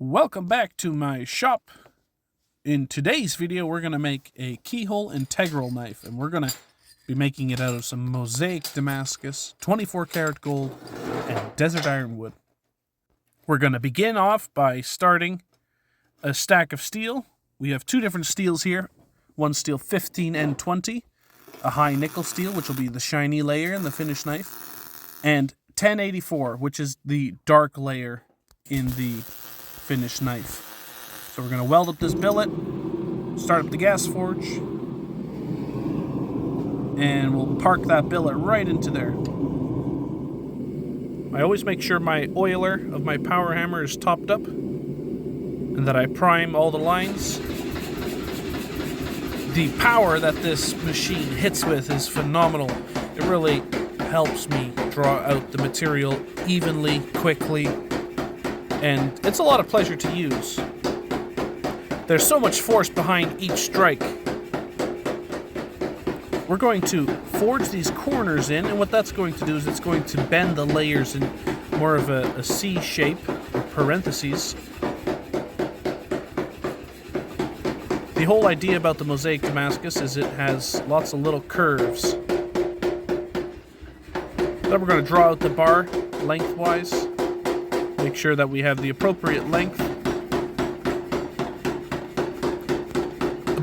Welcome back to my shop. In today's video, we're going to make a keyhole integral knife, and we're going to be making it out of some mosaic damascus, 24 karat gold, and desert ironwood. We're going to begin off by starting a stack of steel. We have two different steels here, one steel 15 and 20, a high nickel steel, which will be the shiny layer in the finished knife, and 1084, which is the dark layer in the finished knife. So we're going to weld up this billet, start up the gas forge, and we'll park that billet right into there. I always make sure my oiler of my power hammer is topped up and that I prime all the lines. The power that this machine hits with is phenomenal. It really helps me draw out the material evenly, quickly, and it's a lot of pleasure to use. There's so much force behind each strike. We're going to forge these corners in, and what that's going to do is it's going to bend the layers in more of a C shape, or parentheses. The whole idea about the mosaic damascus is it has lots of little curves. Then we're going to draw out the bar lengthwise. Make sure that we have the appropriate length,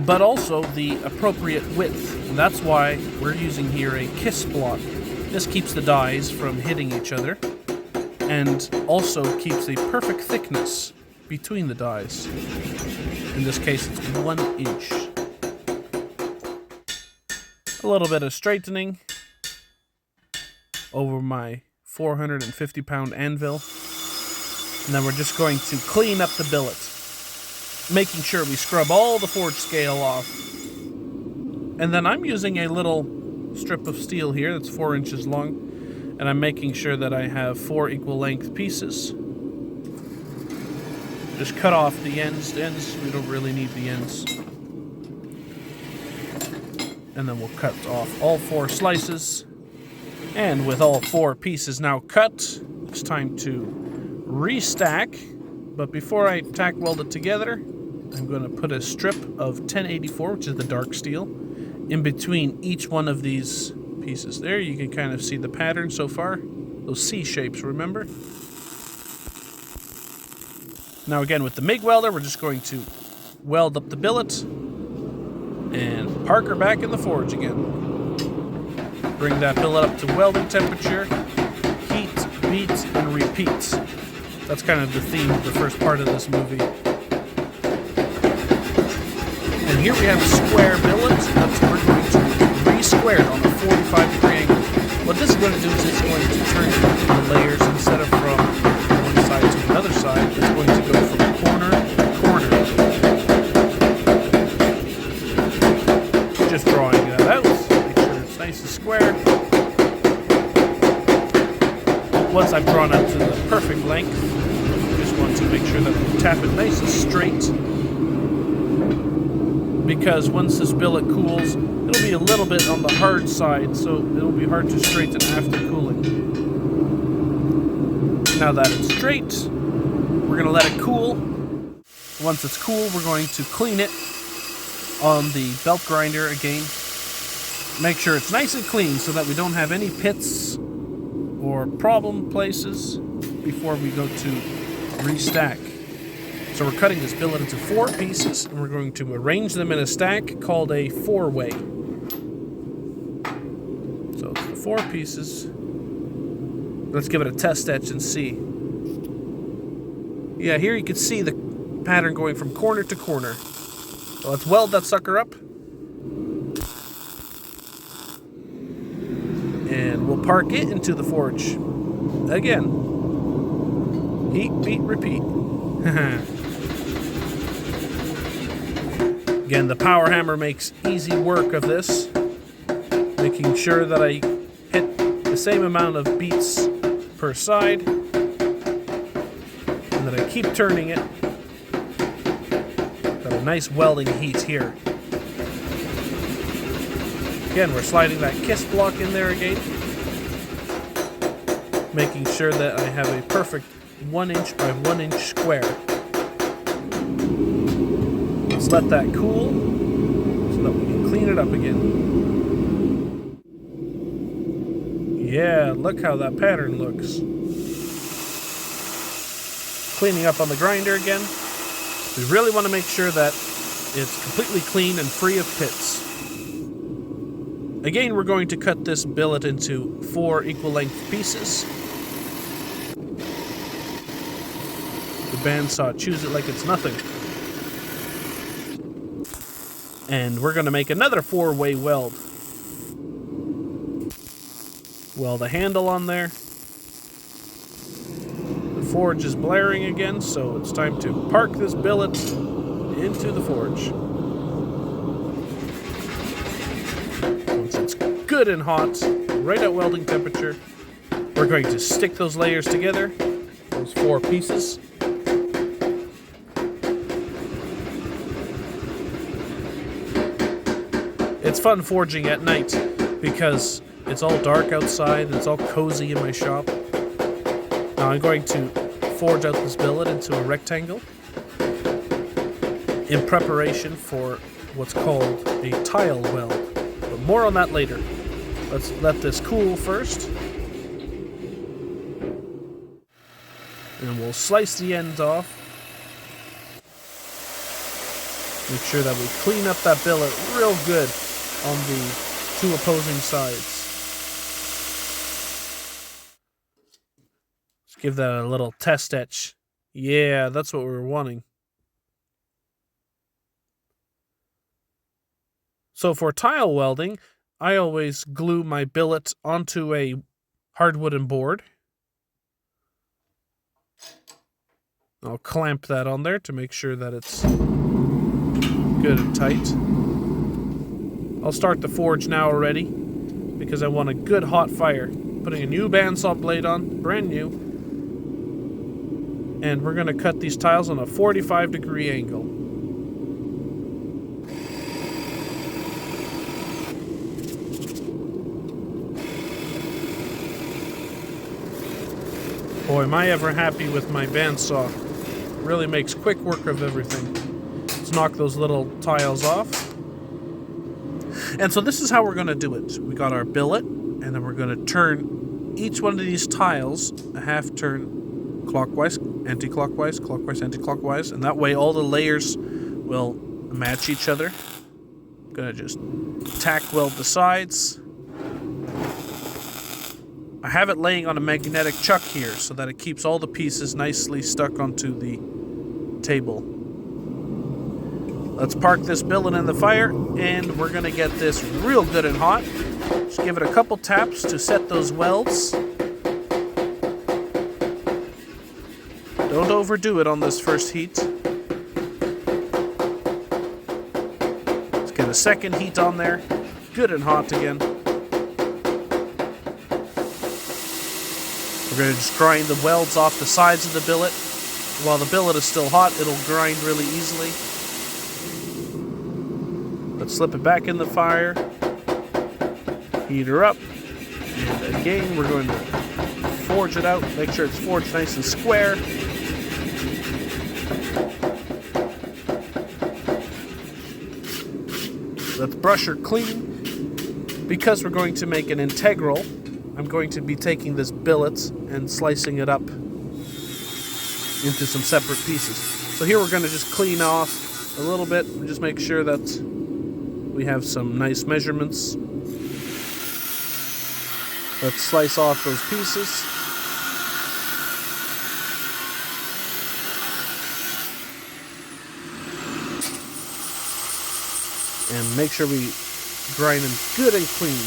but also the appropriate width. And that's why we're using here a kiss block. This keeps the dies from hitting each other and also keeps a perfect thickness between the dies. In this case, it's 1 inch. A little bit of straightening over my 450-pound anvil. And then we're just going to clean up the billet, making sure we scrub all the forge scale off. And then I'm using a little strip of steel here that's 4 inches long, and I'm making sure that I have 4 equal length pieces. Just cut off the ends. We don't really need the ends. And then we'll cut off all 4 slices. And with all 4 pieces now cut, it's time to restack. But before I tack weld it together, I'm going to put a strip of 1084, which is the dark steel, in between each one of these pieces. There you can kind of see the pattern so far. Those C shapes, remember? Now again, with the MIG welder, we're just going to weld up the billet and park her back in the forge again. Bring that billet up to welding temperature, heat, beat, and repeat. That's kind of the theme of the first part of this movie. And here we have a square billet. That's we're going to re-square it on a 45-degree angle. What this is going to do is it's going to turn the layers instead of from one side to another side. It's going to go from corner to corner. Just drawing that out. Make sure it's nice and square. Once I've drawn out to the perfect length, I just want to make sure that we tap it nice and straight, because once this billet cools, it'll be a little bit on the hard side, so it'll be hard to straighten after cooling. Now that it's straight, we're going to let it cool. Once it's cool, we're going to clean it on the belt grinder again. Make sure it's nice and clean so that we don't have any pits or problem places before we go to restack. So we're cutting this billet into 4 pieces, and we're going to arrange them in a stack called a 4-way. So it's the 4 pieces. Let's give it a test etch and see. Yeah, here you can see the pattern going from corner to corner. So let's weld that sucker up. And we'll park it into the forge. Again. Heat, beat, repeat. Again, the power hammer makes easy work of this. Making sure that I hit the same amount of beats per side. And that I keep turning it. Got a nice welding heat here. Again, we're sliding that kiss block in there again. Making sure that I have a perfect 1 inch by 1 inch square. Let's let that cool so that we can clean it up again. Yeah, look how that pattern looks. Cleaning up on the grinder again. We really want to make sure that it's completely clean and free of pits. Again, we're going to cut this billet into 4 equal length pieces. The bandsaw chews it like it's nothing. And we're going to make another 4-way weld. Weld a handle on there. The forge is blaring again, so it's time to park this billet into the forge. Once it's good and hot, right at welding temperature, we're going to stick those layers together, those 4 pieces. It's fun forging at night because it's all dark outside and it's all cozy in my shop. Now I'm going to forge out this billet into a rectangle in preparation for what's called a tile weld. But more on that later. Let's let this cool first. And we'll slice the ends off. Make sure that we clean up that billet real good on the 2 opposing sides. Let's give that a little test etch. Yeah, that's what we were wanting. So for tile welding, I always glue my billet onto a hard wooden board. I'll clamp that on there to make sure that it's good and tight. I'll start the forge now already because I want a good hot fire. Putting a new bandsaw blade on, brand new. And we're going to cut these tiles on a 45-degree angle. Boy, am I ever happy with my bandsaw. Really makes quick work of everything. Let's knock those little tiles off. And so this is how we're going to do it. We got our billet, and then we're going to turn each one of these tiles a half turn clockwise, anti-clockwise, clockwise, anti-clockwise, and that way all the layers will match each other. I'm going to just tack weld the sides. I have it laying on a magnetic chuck here so that it keeps all the pieces nicely stuck onto the table. Let's park this billet in the fire, and we're going to get this real good and hot. Just give it a couple taps to set those welds. Don't overdo it on this first heat. Let's get a second heat on there. Good and hot again. We're going to just grind the welds off the sides of the billet. While the billet is still hot, it'll grind really easily. Let's slip it back in the fire. Heat her up. And again, we're going to forge it out. Make sure it's forged nice and square. Let's brush her clean. Because we're going to make an integral, I'm going to be taking this billet and slicing it up into some separate pieces. So here we're going to just clean off a little bit and just make sure that we have some nice measurements. Let's slice off those pieces. And make sure we grind them good and clean.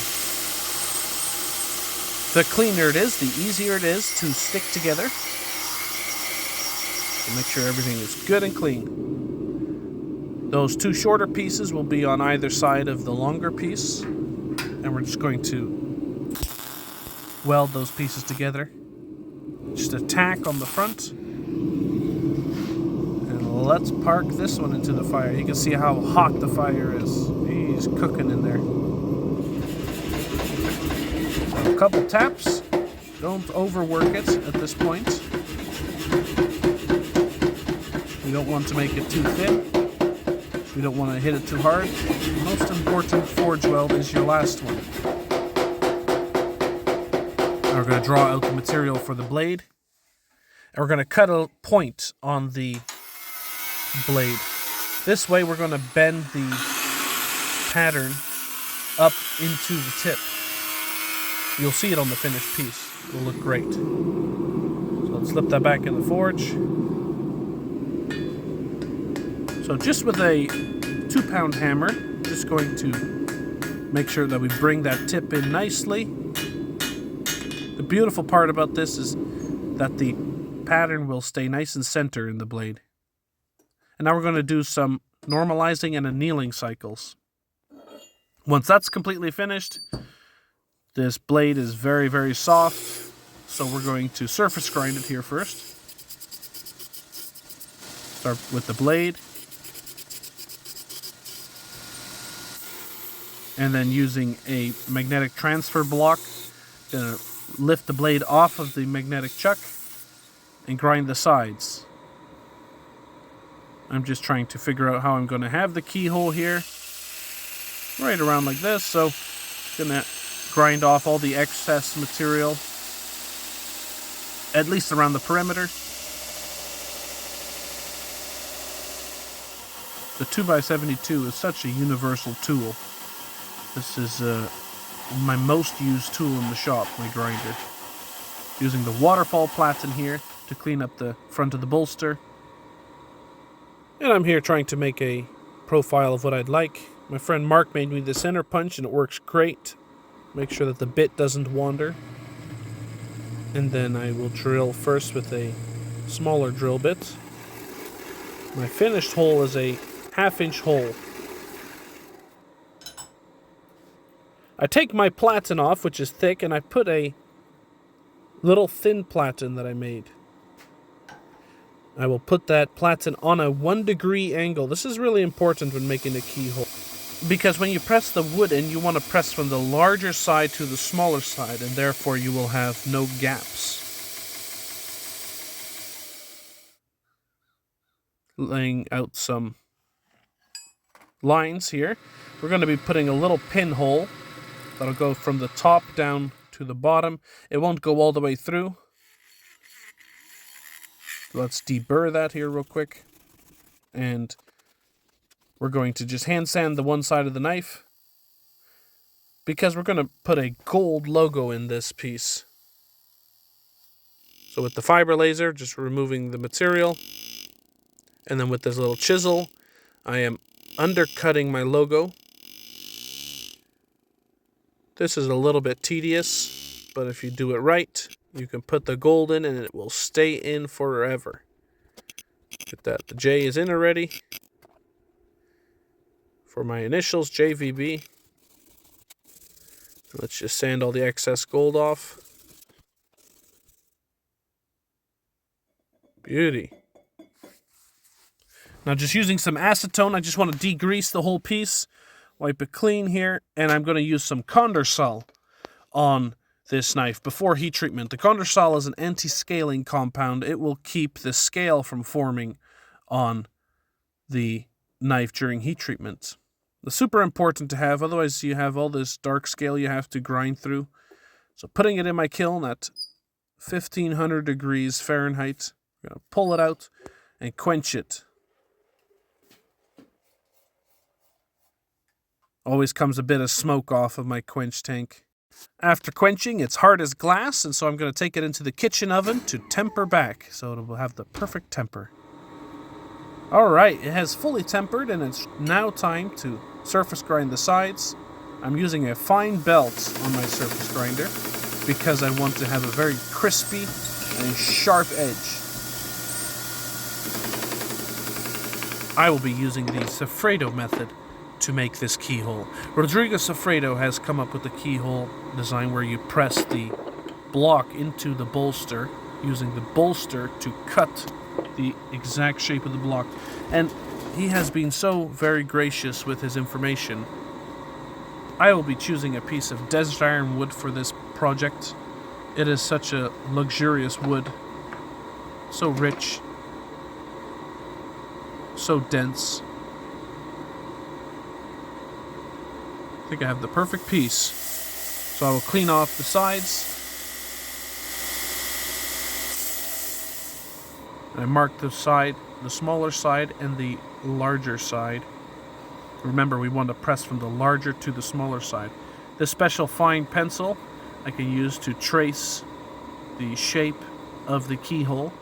The cleaner it is, the easier it is to stick together. So make sure everything is good and clean. Those 2 shorter pieces will be on either side of the longer piece. And we're just going to weld those pieces together. Just a tack on the front. And let's park this one into the fire. You can see how hot the fire is. He's cooking in there. A couple taps. Don't overwork it at this point. You don't want to make it too thin. You don't want to hit it too hard. The most important forge weld is your last one. Now we're going to draw out the material for the blade. And we're going to cut a point on the blade. This way we're going to bend the pattern up into the tip. You'll see it on the finished piece. It'll look great. So let's slip that back in the forge. So just with a 2-pound hammer, just going to make sure that we bring that tip in nicely. The beautiful part about this is that the pattern will stay nice and center in the blade. And now we're going to do some normalizing and annealing cycles. Once that's completely finished, this blade is very, very soft, so we're going to surface grind it here first. Start with the blade. And then using a magnetic transfer block, gonna lift the blade off of the magnetic chuck and grind the sides. I'm just trying to figure out how I'm going to have the keyhole here. Right around like this, so gonna grind off all the excess material, at least around the perimeter. The 2x72 is such a universal tool. This is my most used tool in the shop, my grinder. Using the waterfall platen here to clean up the front of the bolster. And I'm here trying to make a profile of what I'd like. My friend Mark made me the center punch and it works great. Make sure that the bit doesn't wander. And then I will drill first with a smaller drill bit. My finished hole is a 1/2-inch hole. I take my platen off, which is thick, and I put a little thin platen that I made. I will put that platen on a 1-degree angle. This is really important when making a keyhole, because when you press the wood in, you want to press from the larger side to the smaller side, and therefore you will have no gaps. Laying out some lines here. We're going to be putting a little pinhole that'll go from the top down to the bottom. It won't go all the way through. Let's deburr that here real quick. And we're going to just hand sand the one side of the knife, because we're going to put a gold logo in this piece. So with the fiber laser, just removing the material. And then with this little chisel, I am undercutting my logo. This is a little bit tedious, but if you do it right, you can put the gold in and it will stay in forever. Get that. The J is in already. For my initials, JVB. Let's just sand all the excess gold off. Beauty. Now just using some acetone, I just want to degrease the whole piece. Wipe it clean here, and I'm going to use some Condorsol on this knife before heat treatment. The Condorsol is an anti-scaling compound. It will keep the scale from forming on the knife during heat treatment. It's super important to have, otherwise you have all this dark scale you have to grind through. So putting it in my kiln at 1500 degrees Fahrenheit, I'm going to pull it out and quench it. Always comes a bit of smoke off of my quench tank. After quenching, it's hard as glass, and so I'm going to take it into the kitchen oven to temper back, so it will have the perfect temper. Alright, it has fully tempered, and it's now time to surface grind the sides. I'm using a fine belt on my surface grinder, because I want to have a very crispy and sharp edge. I will be using the Sfreddo method to make this keyhole. Rodrigo Sfreddo has come up with the keyhole design where you press the block into the bolster, using the bolster to cut the exact shape of the block. And he has been so very gracious with his information. I will be choosing a piece of desert iron wood for this project. It is such a luxurious wood, so rich, so dense. I think I have the perfect piece. So I will clean off the sides. I mark the side, the smaller side and the larger side. Remember, we want to press from the larger to the smaller side. This special fine pencil I can use to trace the shape of the keyhole.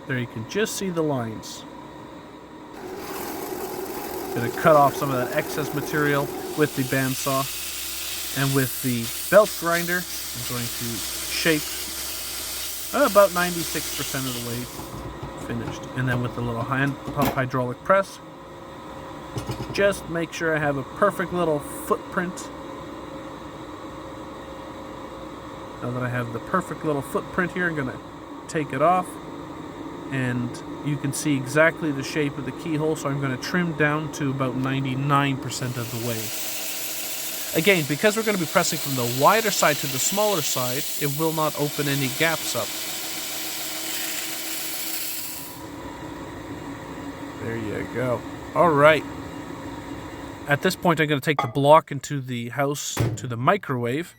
There you can just see the lines. Gonna cut off some of that excess material with the bandsaw, and with the belt grinder I'm going to shape about 96% of the way finished. And then with the little hand pump hydraulic press, just make sure I have a perfect little footprint. Now that I have the perfect little footprint here, I'm gonna take it off, and you can see exactly the shape of the keyhole, so I'm going to trim down to about 99% of the way. Again, because we're going to be pressing from the wider side to the smaller side, it will not open any gaps up. There you go. Alright. At this point, I'm going to take the block into the house to the microwave,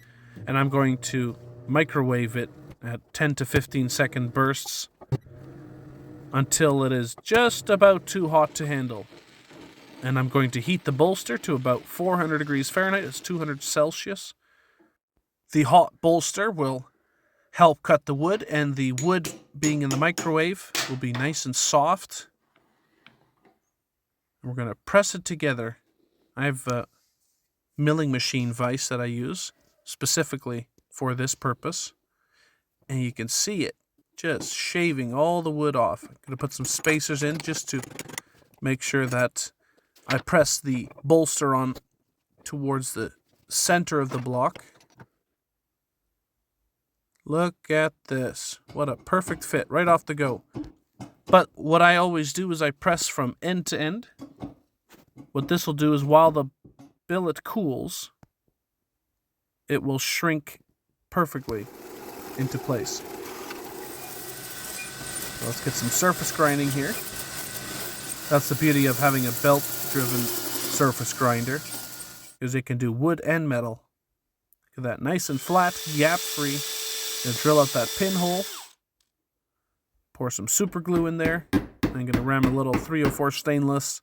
and I'm going to microwave it at 10 to 15 second bursts until it is just about too hot to handle. And I'm going to heat the bolster to about 400 degrees Fahrenheit. It's 200 Celsius. The hot bolster will help cut the wood, and the wood being in the microwave will be nice and soft. And we're going to press it together. I have a milling machine vise that I use specifically for this purpose. And you can see it just shaving all the wood off. I'm going to put some spacers in just to make sure that I press the bolster on towards the center of the block. Look at this. What a perfect fit right off the go. But what I always do is I press from end to end. What this will do is while the billet cools, it will shrink perfectly into place. So let's get some surface grinding here. That's the beauty of having a belt-driven surface grinder, because it can do wood and metal. Look at that, nice and flat, gap-free. Gonna drill out that pinhole. Pour some super glue in there. I'm gonna ram a little 304 stainless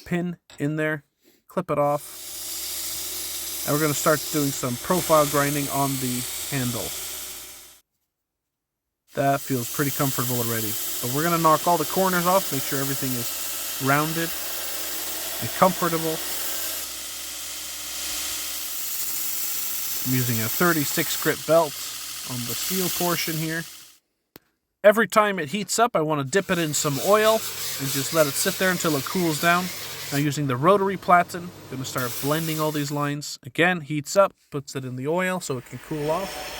pin in there. Clip it off. And we're gonna start doing some profile grinding on the handle. That feels pretty comfortable already. But we're going to knock all the corners off, make sure everything is rounded and comfortable. I'm using a 36 grit belt on the steel portion here. Every time it heats up, I want to dip it in some oil and just let it sit there until it cools down. Now using the rotary platen, I'm going to start blending all these lines. Again, heats up, puts it in the oil so it can cool off.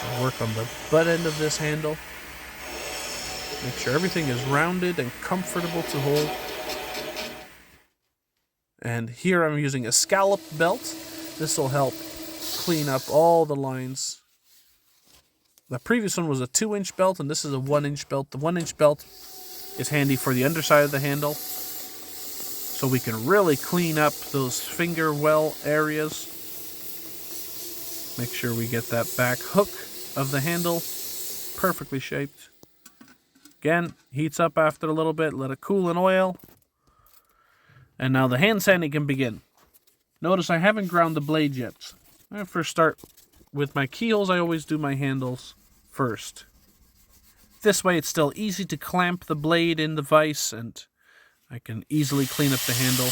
I'll work on the butt end of this handle. Make sure everything is rounded and comfortable to hold. And here I'm using a scallop belt. This will help clean up all the lines. The previous one was a 2-inch belt, and this is a 1-inch belt. The 1-inch belt is handy for the underside of the handle, so we can really clean up those finger well areas. Make sure we get that back hook of the handle perfectly shaped. Again, heats up after a little bit, let it cool in oil. And now the hand sanding can begin. Notice I haven't ground the blade yet. When I first start with my keyholes, I always do my handles first. This way it's still easy to clamp the blade in the vise, and I can easily clean up the handle.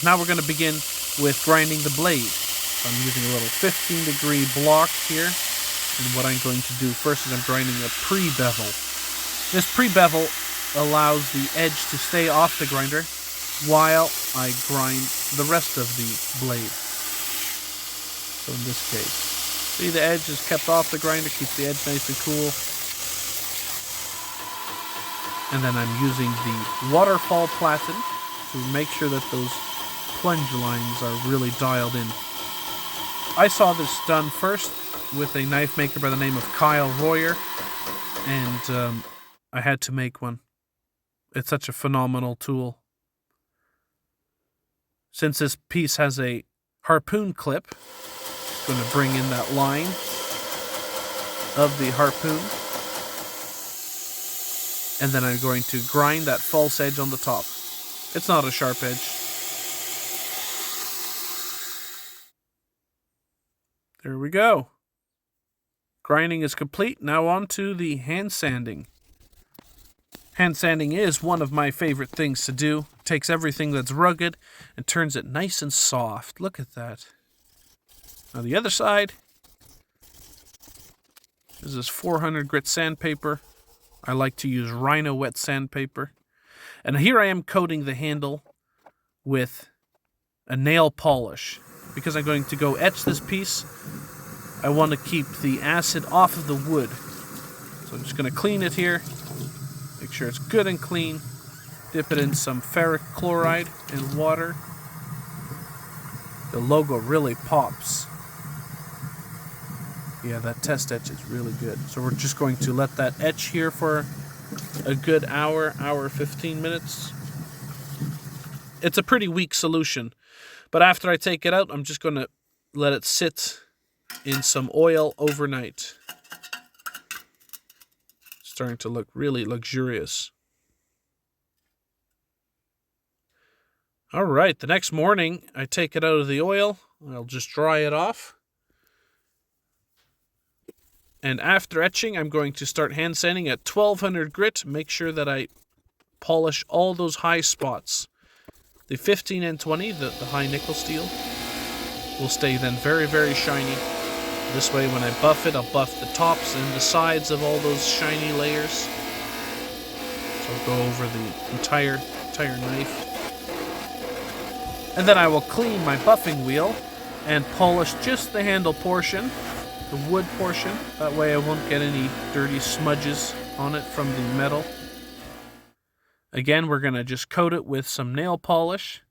Now we're going to begin with grinding the blade. So I'm using a little 15-degree block here. And what I'm going to do first is I'm grinding a pre-bevel. This pre-bevel allows the edge to stay off the grinder while I grind the rest of the blade. So in this case, see, the edge is kept off the grinder, keeps the edge nice and cool. And then I'm using the waterfall platen to make sure that those plunge lines are really dialed in. I saw this done first with a knife maker by the name of Kyle Royer, and I had to make one. It's such a phenomenal tool. Since this piece has a harpoon clip, I'm going to bring in that line of the harpoon. And then I'm going to grind that false edge on the top. It's not a sharp edge. There we go. Grinding is complete. Now on to the hand sanding. Hand sanding is one of my favorite things to do. It takes everything that's rugged and turns it nice and soft. Look at that. Now the other side. This is 400 grit sandpaper. I like to use Rhino wet sandpaper. And here I am coating the handle with a nail polish. Because I'm going to go etch this piece, I want to keep the acid off of the wood. So I'm just going to clean it here. Make sure it's good and clean. Dip it in some ferric chloride and water. The logo really pops. Yeah, that test etch is really good. So we're just going to let that etch here for a good hour 15 minutes. It's a pretty weak solution. But after I take it out, I'm just going to let it sit in some oil overnight. Starting to look really luxurious. All right, the next morning, I take it out of the oil. I'll just dry it off. And after etching, I'm going to start hand sanding at 1200 grit. Make sure that I polish all those high spots. The 15 and 20, the high nickel steel, will stay then very, very shiny. This way, when I buff it, I'll buff the tops and the sides of all those shiny layers. So I'll go over the entire knife. And then I will clean my buffing wheel and polish just the handle portion, the wood portion. That way I won't get any dirty smudges on it from the metal. Again, we're going to just coat it with some nail polish.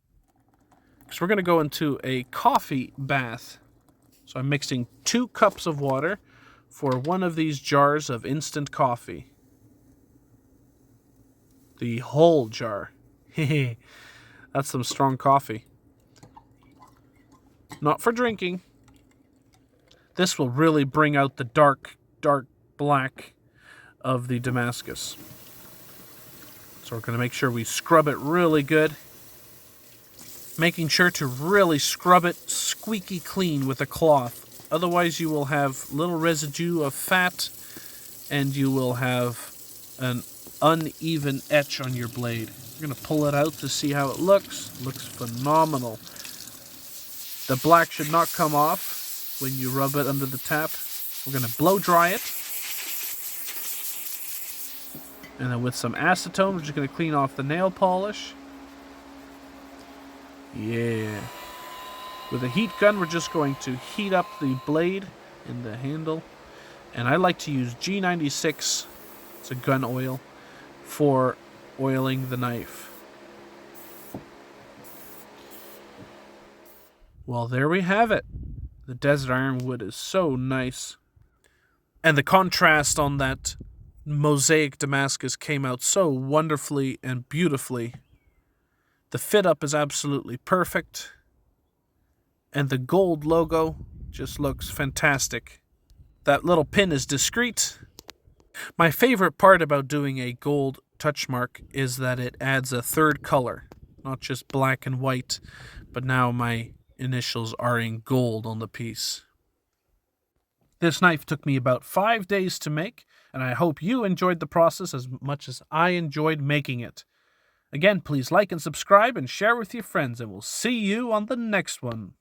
Because we're going to go into a coffee bath. So I'm mixing 2 cups of water for one of these jars of instant coffee. The whole jar. Hehe, that's some strong coffee. Not for drinking. This will really bring out the dark black of the Damascus. So we're going to make sure we scrub it really good. Making sure to really scrub it squeaky clean with a cloth. Otherwise you will have little residue of fat and you will have an uneven etch on your blade. We're going to pull it out to see how it looks. It looks phenomenal. The black should not come off when you rub it under the tap. We're going to blow dry it. And then with some acetone, we're just going to clean off the nail polish. Yeah. With a heat gun, we're just going to heat up the blade and the handle. And I like to use G96, it's a gun oil, for oiling the knife. Well, there we have it. The desert ironwood is so nice. And the contrast on that mosaic Damascus came out so wonderfully and beautifully. The fit up is absolutely perfect. And the gold logo just looks fantastic. That little pin is discreet. My favorite part about doing a gold touch mark is that it adds a third color. Not just black and white, but now my initials are in gold on the piece. This knife took me about 5 days to make, and I hope you enjoyed the process as much as I enjoyed making it. Again, please like and subscribe and share with your friends, and we'll see you on the next one.